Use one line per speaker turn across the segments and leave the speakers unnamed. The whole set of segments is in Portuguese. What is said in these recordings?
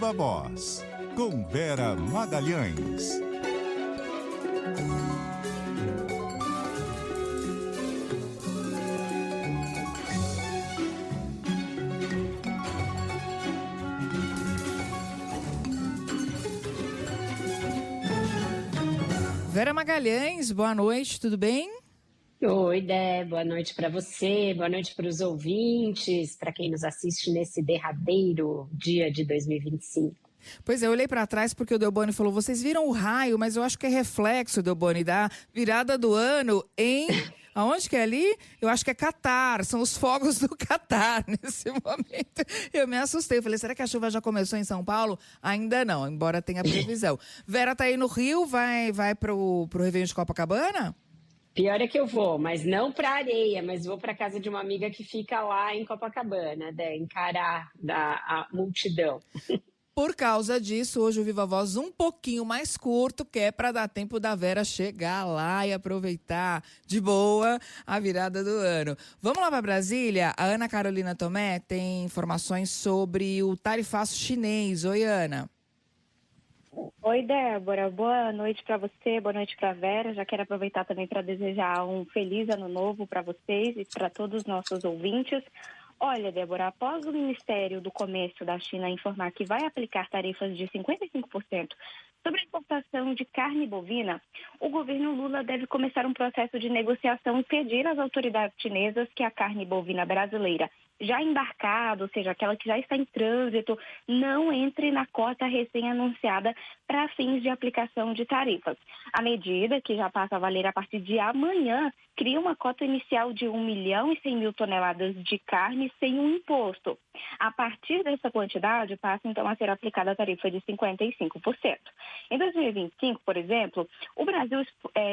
Viva Voz, com Vera Magalhães.
Vera Magalhães, boa noite, tudo bem?
Oi, Dé, boa noite para você, boa noite para os ouvintes, para quem nos assiste nesse derradeiro dia de 2025.
Pois é, eu olhei para trás porque o Delboni falou, vocês viram o raio, mas eu acho que é reflexo, Delboni, da virada do ano em... Aonde que é ali? Eu acho que é Catar, são os fogos do Catar nesse momento. Eu me assustei, eu falei, será que a chuva já começou em São Paulo? Ainda não, embora tenha previsão. Vera tá aí no Rio, vai pro Réveillon de Copacabana?
Pior é que eu vou, mas não para areia, mas vou para casa de uma amiga que fica lá em Copacabana, né, encarar a multidão.
Por causa disso, hoje o Viva Voz um pouquinho mais curto, que é para dar tempo da Vera chegar lá e aproveitar de boa a virada do ano. Vamos lá para Brasília? A Ana Carolina Tomé tem informações sobre o tarifaço chinês. Oi, Ana.
Oi, Débora. Boa noite para você, boa noite para a Vera. Já quero aproveitar também para desejar um feliz ano novo para vocês e para todos os nossos ouvintes. Olha, Débora, após o Ministério do Comércio da China informar que vai aplicar tarifas de 55% sobre a importação de carne bovina, o governo Lula deve começar um processo de negociação e pedir às autoridades chinesas que a carne bovina brasileira já embarcada, ou seja, aquela que já está em trânsito, não entre na cota recém-anunciada para fins de aplicação de tarifas. A medida, que já passa a valer a partir de amanhã, cria uma cota inicial de 1.100.000 toneladas de carne sem um imposto. A partir dessa quantidade, passa então a ser aplicada a tarifa de 55%. Em 2025, por exemplo, o Brasil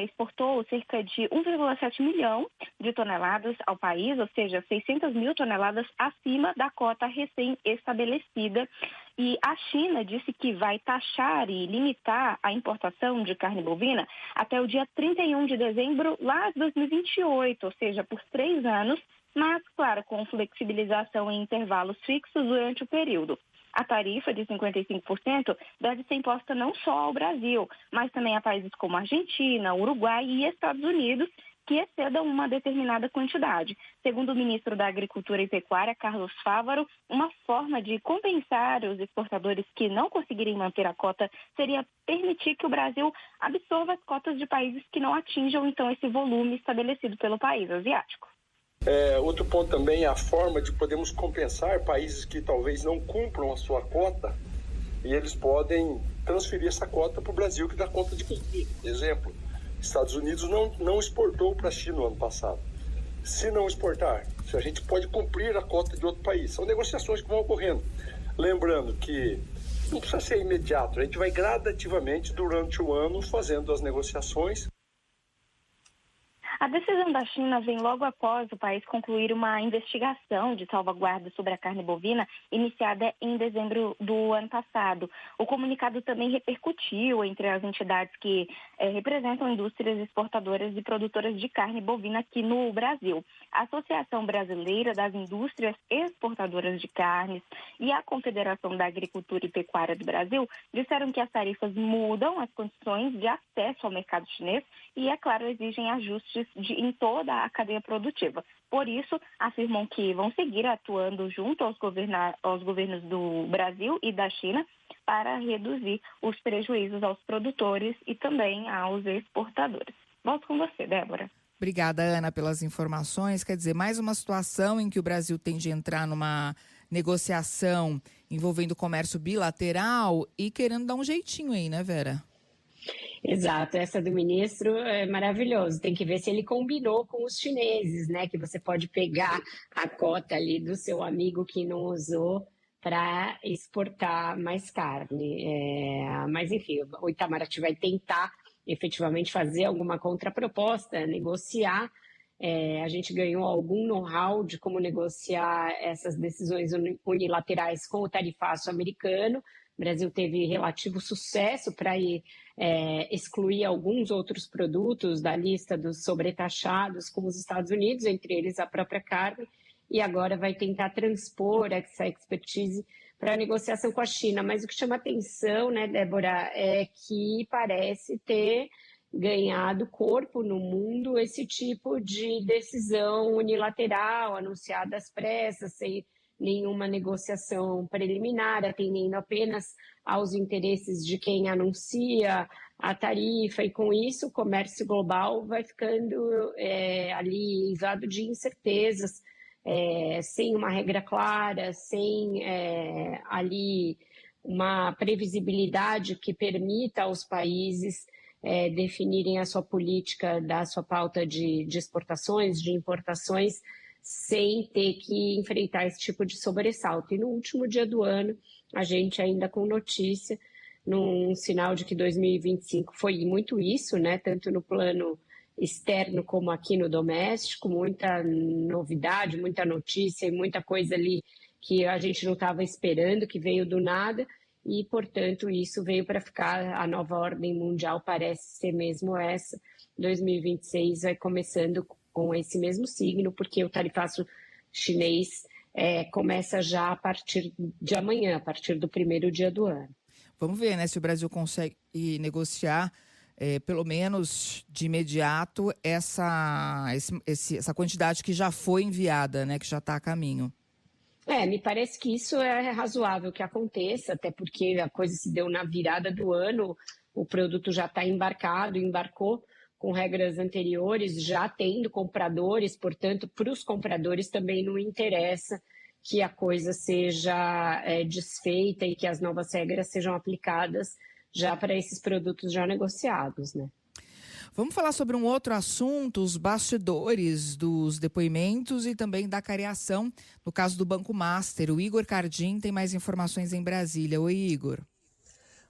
exportou cerca de 1,7 milhão de toneladas ao país, ou seja, 600.000 toneladas acima da cota recém-estabelecida. E a China disse que vai taxar e limitar a importação de carne bovina até o dia 31 de dezembro lá de 2028, ou seja, por 3 anos, mas, claro, com flexibilização em intervalos fixos durante o período. A tarifa de 55% deve ser imposta não só ao Brasil, mas também a países como Argentina, Uruguai e Estados Unidos, que excedam uma determinada quantidade. Segundo o ministro da Agricultura e Pecuária, Carlos Fávaro, uma forma de compensar os exportadores que não conseguirem manter a cota seria permitir que o Brasil absorva as cotas de países que não atinjam, então, esse volume estabelecido pelo país asiático.
Outro ponto também é a forma de podermos compensar países que talvez não cumpram a sua cota e eles podem transferir essa cota para o Brasil, que dá conta de cumprir. Exemplo, Estados Unidos não exportou para a China no ano passado. Se não exportar, se a gente pode cumprir a cota de outro país. São negociações que vão ocorrendo. Lembrando que não precisa ser imediato, a gente vai gradativamente durante o ano fazendo as negociações.
A decisão da China vem logo após o país concluir uma investigação de salvaguarda sobre a carne bovina iniciada em dezembro do ano passado. O comunicado também repercutiu entre as entidades que representam indústrias exportadoras e produtoras de carne bovina aqui no Brasil. A Associação Brasileira das Indústrias Exportadoras de Carnes e a Confederação da Agricultura e Pecuária do Brasil disseram que as tarifas mudam as condições de acesso ao mercado chinês e, é claro, exigem ajustes em toda a cadeia produtiva. Por isso, afirmam que vão seguir atuando junto aos governos do Brasil e da China para reduzir os prejuízos aos produtores e também aos exportadores. Volto com você, Débora.
Obrigada, Ana, pelas informações. Quer dizer, mais uma situação em que o Brasil tem de entrar numa negociação envolvendo comércio bilateral e querendo dar um jeitinho aí, né, Vera?
Exato, essa do ministro é maravilhoso. Tem que ver se ele combinou com os chineses, né? Que você pode pegar a cota ali do seu amigo que não usou para exportar mais carne. Mas, enfim, o Itamaraty vai tentar efetivamente fazer alguma contraproposta, negociar. A gente ganhou algum know-how de como negociar essas decisões unilaterais com o tarifaço americano. O Brasil teve relativo sucesso para excluir alguns outros produtos da lista dos sobretaxados, como os Estados Unidos, entre eles a própria carne. e agora vai tentar transpor essa expertise para a negociação com a China. Mas o que chama atenção, né, Débora, é que parece ter ganhado corpo no mundo esse tipo de decisão unilateral, anunciada às pressas, sem nenhuma negociação preliminar, atendendo apenas aos interesses de quem anuncia a tarifa, e com isso o comércio global vai ficando ali usado de incertezas, sem uma regra clara, sem ali uma previsibilidade que permita aos países definirem a sua política, da sua pauta de exportações, de importações, sem ter que enfrentar esse tipo de sobressalto. E no último dia do ano, a gente ainda com notícia, num sinal de que 2025 foi muito isso, né? Tanto no plano externo como aqui no doméstico, muita novidade, muita notícia e muita coisa ali que a gente não estava esperando, que veio do nada, e, portanto, isso veio para ficar. A nova ordem mundial parece ser mesmo essa. 2026 vai começando com esse mesmo signo, porque o tarifaço chinês começa já a partir de amanhã, a partir do primeiro dia do ano.
Vamos ver, né, se o Brasil consegue negociar, pelo menos de imediato, essa quantidade que já foi enviada, né, que já está a caminho.
Me parece que isso é razoável que aconteça, até porque a coisa se deu na virada do ano, o produto já está embarcou com regras anteriores, já tendo compradores, portanto, para os compradores também não interessa que a coisa seja desfeita e que as novas regras sejam aplicadas já para esses produtos já negociados, né?
Vamos falar sobre um outro assunto, os bastidores dos depoimentos e também da cariação, no caso do Banco Master. O Igor Cardim tem mais informações em Brasília. Oi, Igor.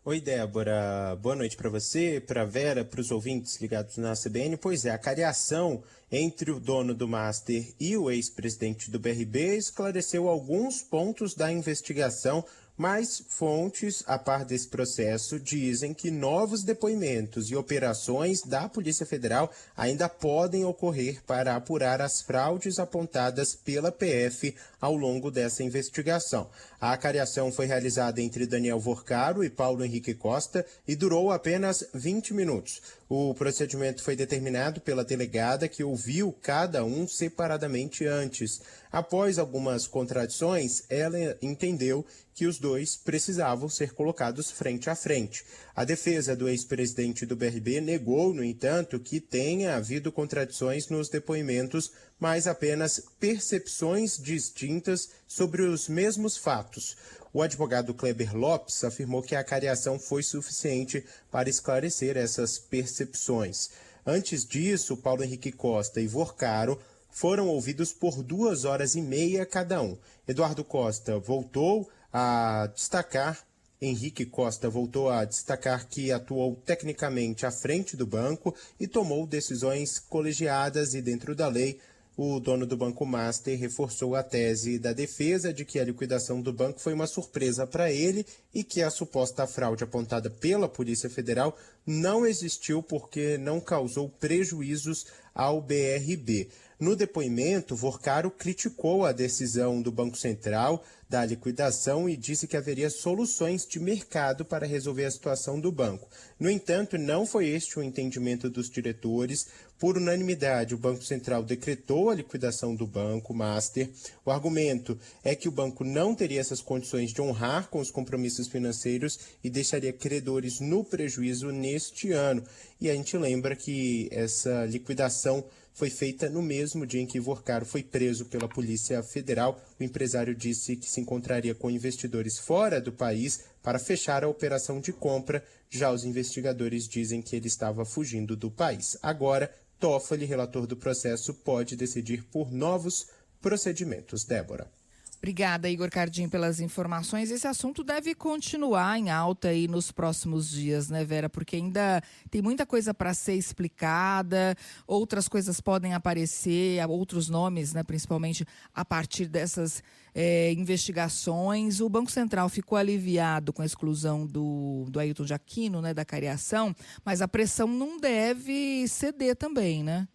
Oi, Débora. Boa noite para você, para a Vera, para os ouvintes ligados na CBN. Pois é, a cariação entre o dono do Master e o ex-presidente do BRB esclareceu alguns pontos da investigação, mas fontes, a par desse processo, dizem que novos depoimentos e operações da Polícia Federal ainda podem ocorrer para apurar as fraudes apontadas pela PF ao longo dessa investigação. A cariação foi realizada entre Daniel Vorcaro e Paulo Henrique Costa e durou apenas 20 minutos. O procedimento foi determinado pela delegada, que ouviu cada um separadamente antes. Após algumas contradições, ela entendeu que os dois precisavam ser colocados frente a frente. A defesa do ex-presidente do BRB negou, no entanto, que tenha havido contradições nos depoimentos, mas apenas percepções distintas sobre os mesmos fatos. O advogado Kleber Lopes afirmou que a cariação foi suficiente para esclarecer essas percepções. Antes disso, Paulo Henrique Costa e Vorcaro foram ouvidos por 2 horas e meia cada um. Eduardo Costa voltou a destacar, Henrique Costa voltou a destacar que atuou tecnicamente à frente do banco e tomou decisões colegiadas e dentro da lei. O dono do Banco Master reforçou a tese da defesa de que a liquidação do banco foi uma surpresa para ele e que a suposta fraude apontada pela Polícia Federal não existiu porque não causou prejuízos ao BRB. No depoimento, Vorcaro criticou a decisão do Banco Central da liquidação e disse que haveria soluções de mercado para resolver a situação do banco. No entanto, não foi este o entendimento dos diretores. Por unanimidade, o Banco Central decretou a liquidação do Banco Master. O argumento é que o banco não teria essas condições de honrar com os compromissos financeiros e deixaria credores no prejuízo neste ano. E a gente lembra que essa liquidação foi feita no mesmo dia em que Vorcaro foi preso pela Polícia Federal. O empresário disse que se encontraria com investidores fora do país para fechar a operação de compra. Já os investigadores dizem que ele estava fugindo do país. Agora, Toffoli, relator do processo, pode decidir por novos procedimentos. Débora.
Obrigada, Igor Cardim, pelas informações. Esse assunto deve continuar em alta aí nos próximos dias, né, Vera? Porque ainda tem muita coisa para ser explicada, outras coisas podem aparecer, outros nomes, né, principalmente a partir dessas investigações. O Banco Central ficou aliviado com a exclusão do Ailton de Aquino, né, da cariação, mas a pressão não deve ceder também, né?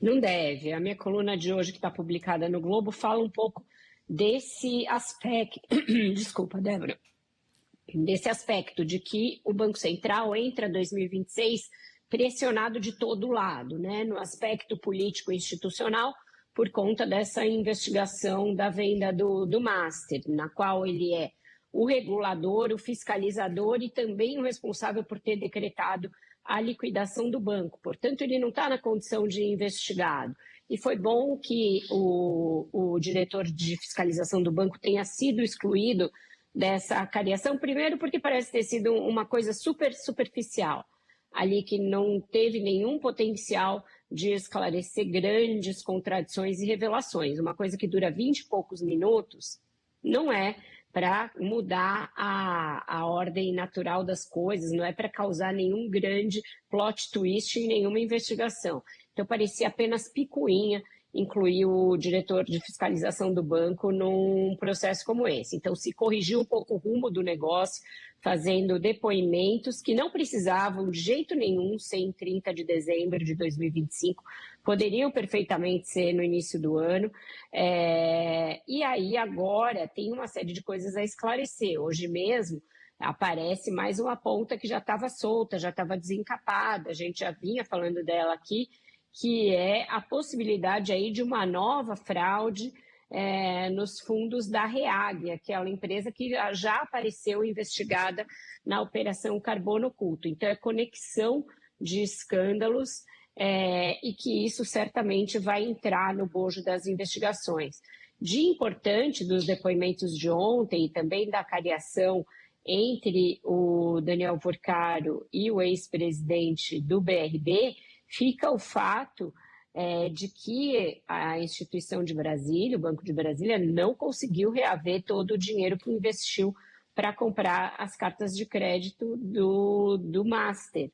Não deve. A minha coluna de hoje, que está publicada no Globo, fala um pouco desse aspecto. Desculpa, Débora. Desse aspecto de que o Banco Central entra em 2026 pressionado de todo lado, né? No aspecto político e institucional, por conta dessa investigação da venda do Master, na qual ele é o regulador, o fiscalizador e também o responsável por ter decretado a liquidação do banco. Portanto, ele não está na condição de investigado. E foi bom que o diretor de fiscalização do banco tenha sido excluído dessa cariação, primeiro porque parece ter sido uma coisa super superficial, ali que não teve nenhum potencial de esclarecer grandes contradições e revelações. Uma coisa que dura 20 e poucos minutos não é para mudar a ordem natural das coisas, não é para causar nenhum grande plot twist em nenhuma investigação. Então, parecia apenas picuinha incluir o diretor de fiscalização do banco num processo como esse. Então, se corrigiu um pouco o rumo do negócio, fazendo depoimentos que não precisavam de jeito nenhum ser em 30 de dezembro de 2025, poderiam perfeitamente ser no início do ano. E aí, agora, tem uma série de coisas a esclarecer. Hoje mesmo, aparece mais uma ponta que já estava solta, já estava desencapada, a gente já vinha falando dela aqui, que é a possibilidade aí de uma nova fraude nos fundos da REAG, aquela empresa que já apareceu investigada na Operação Carbono Oculto. Então, é conexão de escândalos e que isso certamente vai entrar no bojo das investigações. De importante dos depoimentos de ontem e também da cariação entre o Daniel Porcaro e o ex-presidente do BRB, fica o fato de que a instituição de Brasília, o Banco de Brasília, não conseguiu reaver todo o dinheiro que investiu para comprar as cartas de crédito do Master,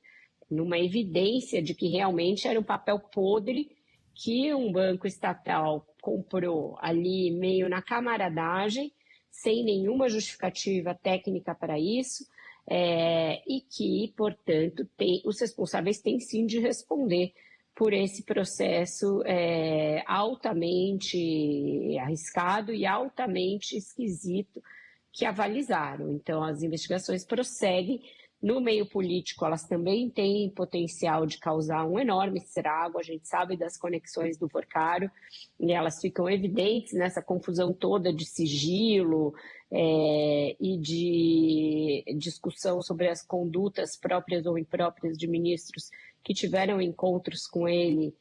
numa evidência de que realmente era um papel podre que um banco estatal comprou ali meio na camaradagem, sem nenhuma justificativa técnica para isso, e que, portanto, os responsáveis têm sim de responder por esse processo altamente arriscado e altamente esquisito que avalizaram. Então, as investigações prosseguem. No meio político, elas também têm potencial de causar um enorme estrago, a gente sabe das conexões do Porcaro, e elas ficam evidentes nessa confusão toda de sigilo e de discussão sobre as condutas próprias ou impróprias de ministros que tiveram encontros com ele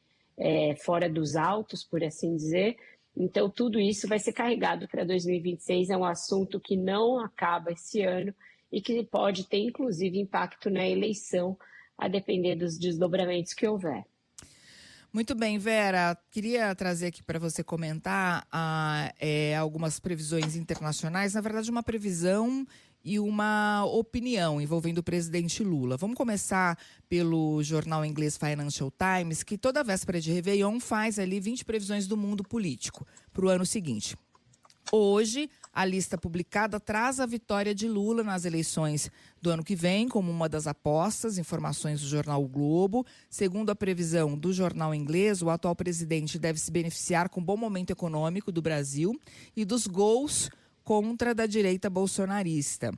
fora dos autos, por assim dizer. Então, tudo isso vai ser carregado para 2026, é um assunto que não acaba esse ano, e que pode ter, inclusive, impacto na eleição, a depender dos desdobramentos que houver.
Muito bem, Vera. Queria trazer aqui para você comentar algumas previsões internacionais. Na verdade, uma previsão e uma opinião envolvendo o presidente Lula. Vamos começar pelo jornal inglês Financial Times, que toda véspera de Réveillon faz ali 20 previsões do mundo político para o ano seguinte. Hoje, a lista publicada traz a vitória de Lula nas eleições do ano que vem, como uma das apostas, informações do jornal o Globo. Segundo a previsão do jornal inglês, o atual presidente deve se beneficiar com o bom momento econômico do Brasil e dos gols contra da direita bolsonarista.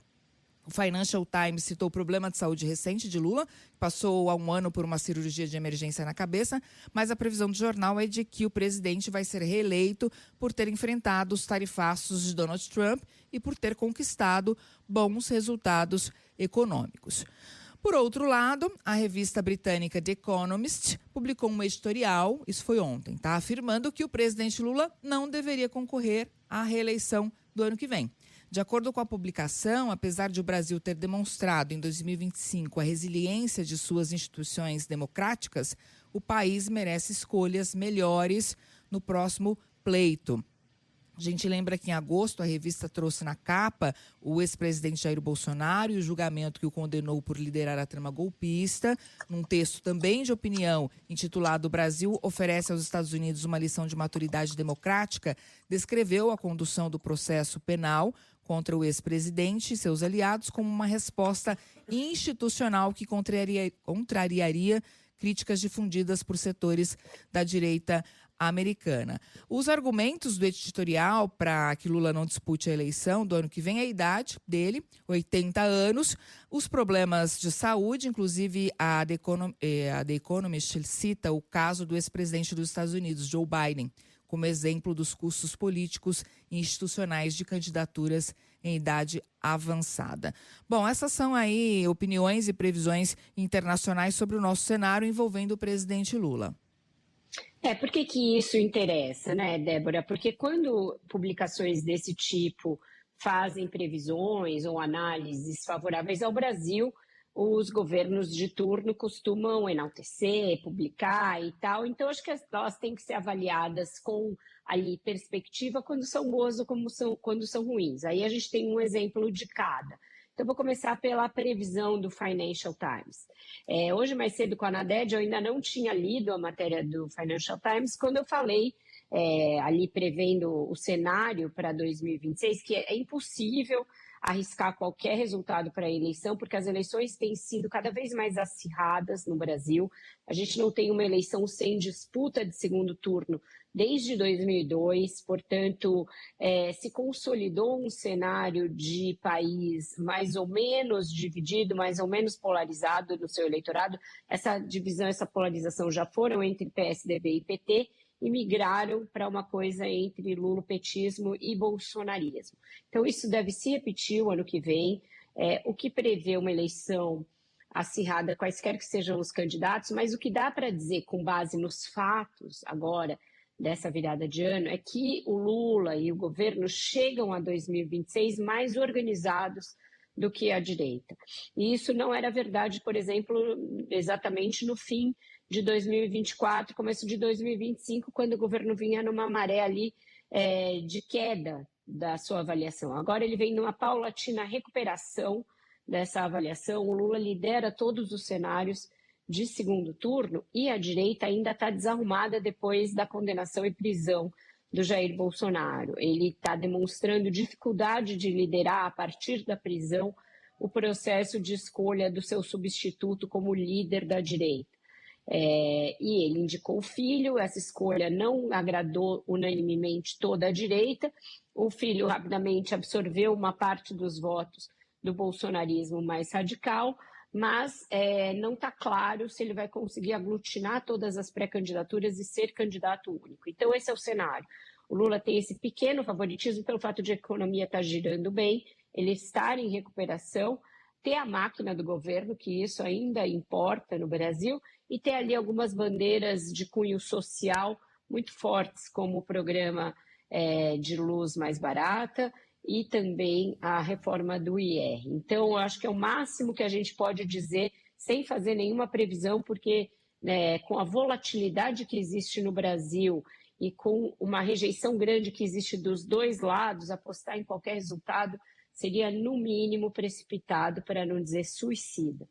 O Financial Times citou o problema de saúde recente de Lula, que passou há um ano por uma cirurgia de emergência na cabeça, mas a previsão do jornal é de que o presidente vai ser reeleito por ter enfrentado os tarifaços de Donald Trump e por ter conquistado bons resultados econômicos. Por outro lado, a revista britânica The Economist publicou um editorial, isso foi ontem, afirmando que o presidente Lula não deveria concorrer à reeleição do ano que vem. De acordo com a publicação, apesar de o Brasil ter demonstrado em 2025 a resiliência de suas instituições democráticas, o país merece escolhas melhores no próximo pleito. A gente lembra que em agosto a revista trouxe na capa o ex-presidente Jair Bolsonaro e o julgamento que o condenou por liderar a trama golpista. Num texto também de opinião intitulado "O Brasil oferece aos Estados Unidos uma lição de maturidade democrática", descreveu a condução do processo penal contra o ex-presidente e seus aliados como uma resposta institucional que contrariaria críticas difundidas por setores da direita americana. Os argumentos do editorial para que Lula não dispute a eleição do ano que vem é a idade dele, 80 anos, os problemas de saúde, inclusive a The Economist cita o caso do ex-presidente dos Estados Unidos, Joe Biden, como exemplo dos custos políticos e institucionais de candidaturas em idade avançada. Bom, essas são aí opiniões e previsões internacionais sobre o nosso cenário envolvendo o presidente Lula.
Por que isso interessa, né, Débora? Porque quando publicações desse tipo fazem previsões ou análises favoráveis ao Brasil, os governos de turno costumam enaltecer, publicar e tal. Então, acho que elas têm que ser avaliadas com ali perspectiva quando são boas ou quando são ruins. Aí a gente tem um exemplo de cada. Então, vou começar pela previsão do Financial Times. Hoje, mais cedo com a Naded, eu ainda não tinha lido a matéria do Financial Times quando eu falei ali prevendo o cenário para 2026, que é impossível arriscar qualquer resultado para a eleição, porque as eleições têm sido cada vez mais acirradas no Brasil. A gente não tem uma eleição sem disputa de segundo turno desde 2002, portanto, se consolidou um cenário de país mais ou menos dividido, mais ou menos polarizado no seu eleitorado. Essa divisão, essa polarização já foram entre PSDB e PT, e migraram para uma coisa entre lulopetismo e bolsonarismo. Então, isso deve se repetir o ano que vem, o que prevê uma eleição acirrada, quaisquer que sejam os candidatos, mas o que dá para dizer, com base nos fatos agora, dessa virada de ano, é que o Lula e o governo chegam a 2026 mais organizados do que a direita. E isso não era verdade, por exemplo, exatamente no fim de 2024, começo de 2025, quando o governo vinha numa maré ali de queda da sua avaliação. Agora ele vem numa paulatina recuperação dessa avaliação. O Lula lidera todos os cenários de segundo turno e a direita ainda está desarrumada depois da condenação e prisão do Jair Bolsonaro. Ele está demonstrando dificuldade de liderar, a partir da prisão, o processo de escolha do seu substituto como líder da direita. E ele indicou o filho, essa escolha não agradou unanimemente toda a direita. O filho rapidamente absorveu uma parte dos votos do bolsonarismo mais radical, mas não está claro se ele vai conseguir aglutinar todas as pré-candidaturas e ser candidato único. Então, esse é o cenário. O Lula tem esse pequeno favoritismo pelo fato de a economia estar girando bem, ele estar em recuperação, ter a máquina do governo, que isso ainda importa no Brasil, e ter ali algumas bandeiras de cunho social muito fortes, como o programa de luz mais barata e também a reforma do IR. Então, eu acho que é o máximo que a gente pode dizer, sem fazer nenhuma previsão, porque com a volatilidade que existe no Brasil e com uma rejeição grande que existe dos dois lados, apostar em qualquer resultado seria, no mínimo, precipitado, para não dizer suicida.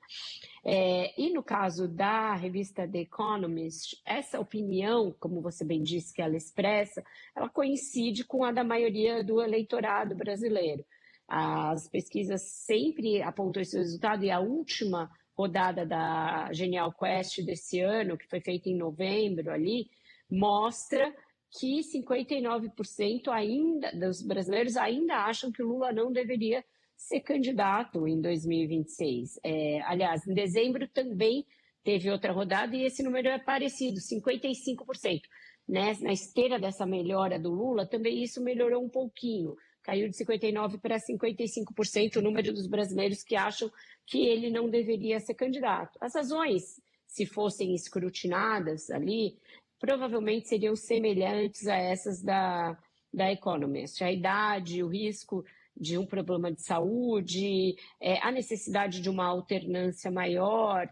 E no caso da revista The Economist, essa opinião, como você bem disse que ela expressa, ela coincide com a da maioria do eleitorado brasileiro. As pesquisas sempre apontam esse resultado, e a última rodada da Genial Quest desse ano, que foi feita em novembro ali, mostra que 59% ainda dos brasileiros ainda acham que o Lula não deveria ser candidato em 2026. Aliás, em dezembro também teve outra rodada e esse número é parecido, 55%. Né? Na esteira dessa melhora do Lula, também isso melhorou um pouquinho. Caiu de 59% para 55% o número dos brasileiros que acham que ele não deveria ser candidato. As razões, se fossem escrutinadas ali, provavelmente seriam semelhantes a essas da Economist. A idade, o risco de um problema de saúde, a necessidade de uma alternância maior,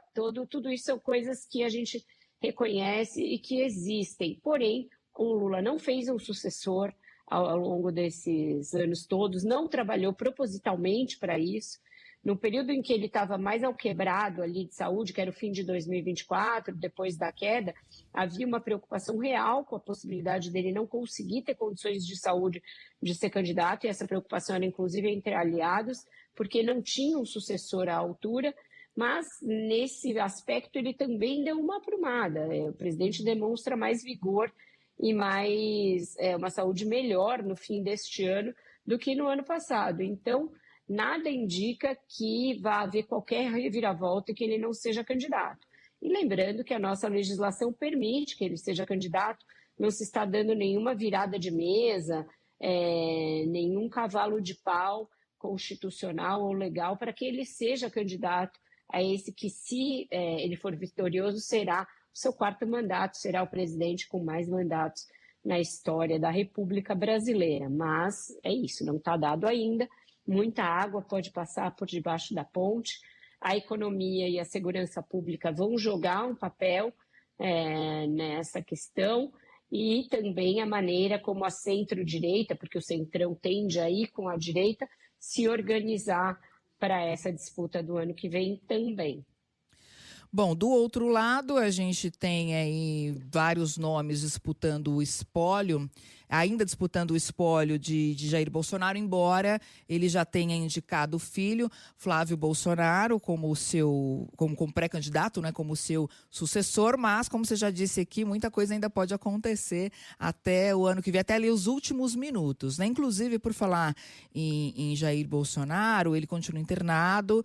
tudo isso são coisas que a gente reconhece e que existem. Porém, o Lula não fez um sucessor ao longo desses anos todos, não trabalhou propositalmente para isso. No período em que ele estava mais ao quebrado ali de saúde, que era o fim de 2024, depois da queda, havia uma preocupação real com a possibilidade dele não conseguir ter condições de saúde de ser candidato, e essa preocupação era inclusive entre aliados, porque não tinha um sucessor à altura, mas nesse aspecto ele também deu uma aprumada. O presidente demonstra mais vigor e mais uma saúde melhor no fim deste ano do que no ano passado. Então, nada indica que vá haver qualquer reviravolta e que ele não seja candidato. E lembrando que a nossa legislação permite que ele seja candidato, não se está dando nenhuma virada de mesa, nenhum cavalo de pau constitucional ou legal para que ele seja candidato a esse que, se ele for vitorioso, será o seu 4º mandato, será o presidente com mais mandatos na história da República Brasileira. Mas é isso, não está dado ainda. Muita água pode passar por debaixo da ponte. A economia e a segurança pública vão jogar um papel nessa questão, e também a maneira como a centro-direita, porque o centrão tende a ir com a direita, se organizar para essa disputa do ano que vem também.
Bom, do outro lado, a gente tem aí vários nomes disputando o espólio, ainda disputando o espólio de Jair Bolsonaro, embora ele já tenha indicado o filho, Flávio Bolsonaro, como pré-candidato, né, como seu sucessor, mas, como você já disse aqui, muita coisa ainda pode acontecer até o ano que vem, até ali os últimos minutos, né? Inclusive, por falar em Jair Bolsonaro, ele continua internado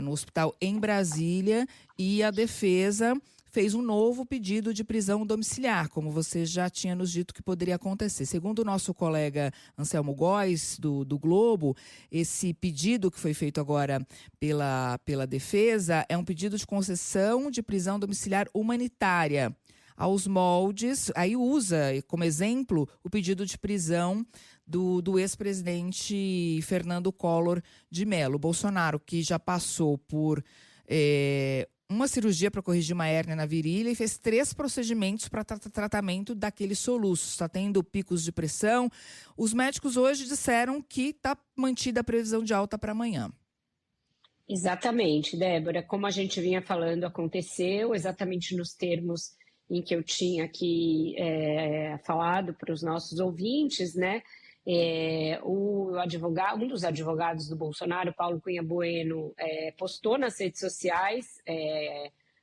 no hospital em Brasília, e a defesa fez um novo pedido de prisão domiciliar, como você já tinha nos dito que poderia acontecer. Segundo o nosso colega Anselmo Góes, do Globo, esse pedido que foi feito agora pela defesa é um pedido de concessão de prisão domiciliar humanitária aos moldes, aí usa como exemplo o pedido de prisão do ex-presidente Fernando Collor de Mello. Bolsonaro, que já passou por uma cirurgia para corrigir uma hérnia na virilha e fez 3 procedimentos para tratamento daquele soluço. Está tendo picos de pressão. Os médicos hoje disseram que está mantida a previsão de alta para amanhã.
Exatamente, Débora. Como a gente vinha falando, aconteceu exatamente nos termos em que eu tinha aqui falado para os nossos ouvintes, né? Um dos advogados do Bolsonaro, Paulo Cunha Bueno, postou nas redes sociais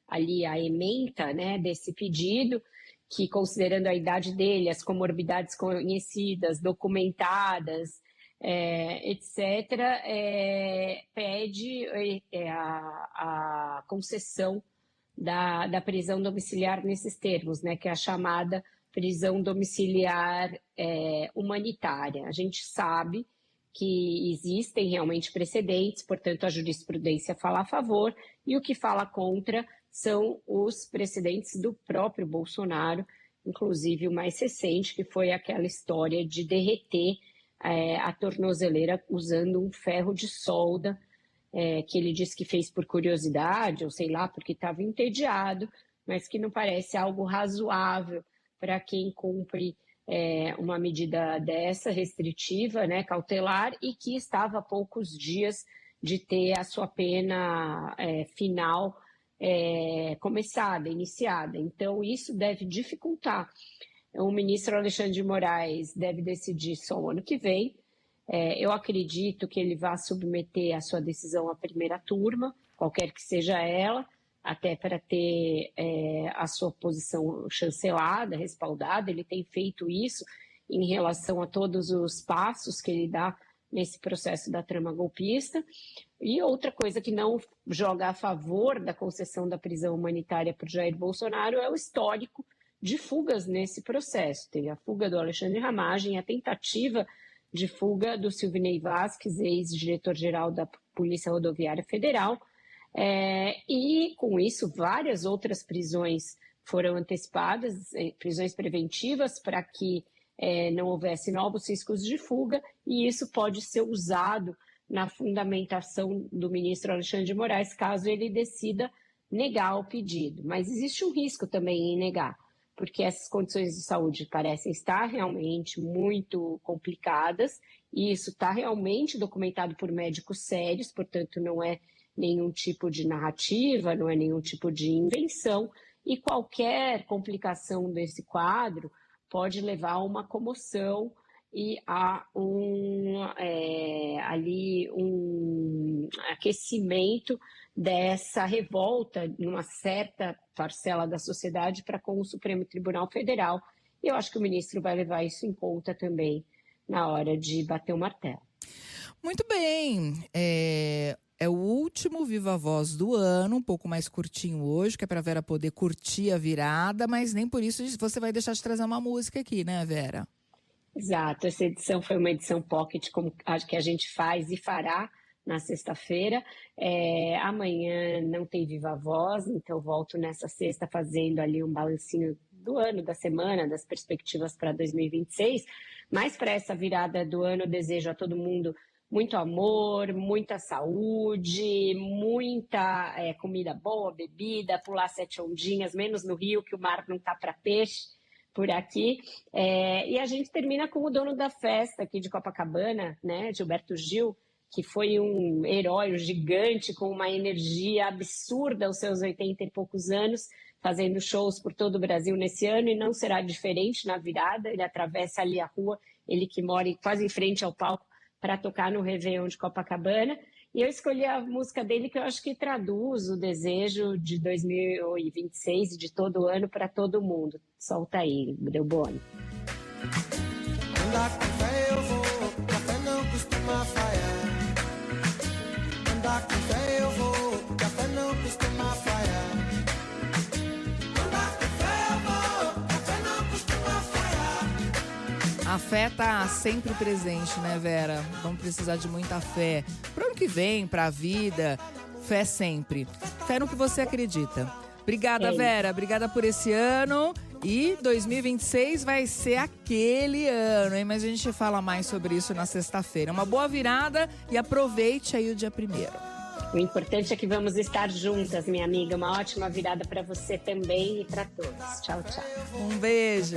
ali a ementa, né, desse pedido, que, considerando a idade dele, as comorbidades conhecidas, documentadas, etc., pede a concessão da prisão domiciliar nesses termos, né, que é a chamada prisão domiciliar humanitária. A gente sabe que existem realmente precedentes, portanto, a jurisprudência fala a favor, e o que fala contra são os precedentes do próprio Bolsonaro, inclusive o mais recente, que foi aquela história de derreter a tornozeleira usando um ferro de solda, que ele disse que fez por curiosidade, ou sei lá, porque estava entediado, mas que não parece algo razoável para quem cumpre uma medida dessa, restritiva, né, cautelar, e que estava a poucos dias de ter a sua pena final iniciada. Então, isso deve dificultar. O ministro Alexandre de Moraes deve decidir só o ano que vem. Eu acredito que ele vai submeter a sua decisão à primeira turma, qualquer que seja ela, até para ter a sua posição chancelada, respaldada. Ele tem feito isso em relação a todos os passos que ele dá nesse processo da trama golpista. E outra coisa que não joga a favor da concessão da prisão humanitária para o Jair Bolsonaro é o histórico de fugas nesse processo. Teve a fuga do Alexandre Ramagem, a tentativa de fuga do Silvinei Vasquez, ex-diretor-geral da Polícia Rodoviária Federal, e, com isso, várias outras prisões foram antecipadas, prisões preventivas, para que não houvesse novos riscos de fuga, e isso pode ser usado na fundamentação do ministro Alexandre de Moraes, caso ele decida negar o pedido. Mas existe um risco também em negar, porque essas condições de saúde parecem estar realmente muito complicadas, e isso está realmente documentado por médicos sérios, portanto, não é nenhum tipo de narrativa, não é nenhum tipo de invenção, e qualquer complicação desse quadro pode levar a uma comoção e a aquecimento dessa revolta em uma certa parcela da sociedade para com o Supremo Tribunal Federal. E eu acho que o ministro vai levar isso em conta também na hora de bater o martelo.
Muito bem. É o último Viva Voz do ano, um pouco mais curtinho hoje, que é para a Vera poder curtir a virada, mas nem por isso você vai deixar de trazer uma música aqui, né, Vera?
Exato, essa edição foi uma edição pocket, como a que a gente faz e fará na sexta-feira. Amanhã não tem Viva Voz, então volto nessa sexta fazendo ali um balancinho do ano, da semana, das perspectivas para 2026. Mas para essa virada do ano, eu desejo a todo mundo muito amor, muita saúde, muita comida boa, bebida, pular 7 ondinhas, menos no Rio, que o mar não tá para peixe por aqui. E a gente termina com o dono da festa aqui de Copacabana, né, Gilberto Gil, que foi um herói, um gigante, com uma energia absurda aos seus 80 e poucos anos, fazendo shows por todo o Brasil nesse ano, e não será diferente na virada. Ele atravessa ali a rua, ele que mora quase em frente ao palco, para tocar no Réveillon de Copacabana. E eu escolhi a música dele, que eu acho que traduz o desejo de 2026 e de todo o ano para todo mundo. Solta aí, Delboni.
Andar com fé eu vou, café não costuma falhar. Andar com fé eu vou, café não costuma falhar. Andar com fé eu vou, café não costuma falhar.
A fé tá sempre presente, né, Vera? Vamos precisar de muita fé. Pro ano que vem, pra vida, fé sempre. Fé no que você acredita. Obrigada, Vera. Obrigada por esse ano. E 2026 vai ser aquele ano, hein? Mas a gente fala mais sobre isso na sexta-feira. Uma boa virada e aproveite aí o dia 1º.
O importante é que vamos estar juntas, minha amiga. Uma ótima virada para você também e para todos. Tchau, tchau.
Um beijo.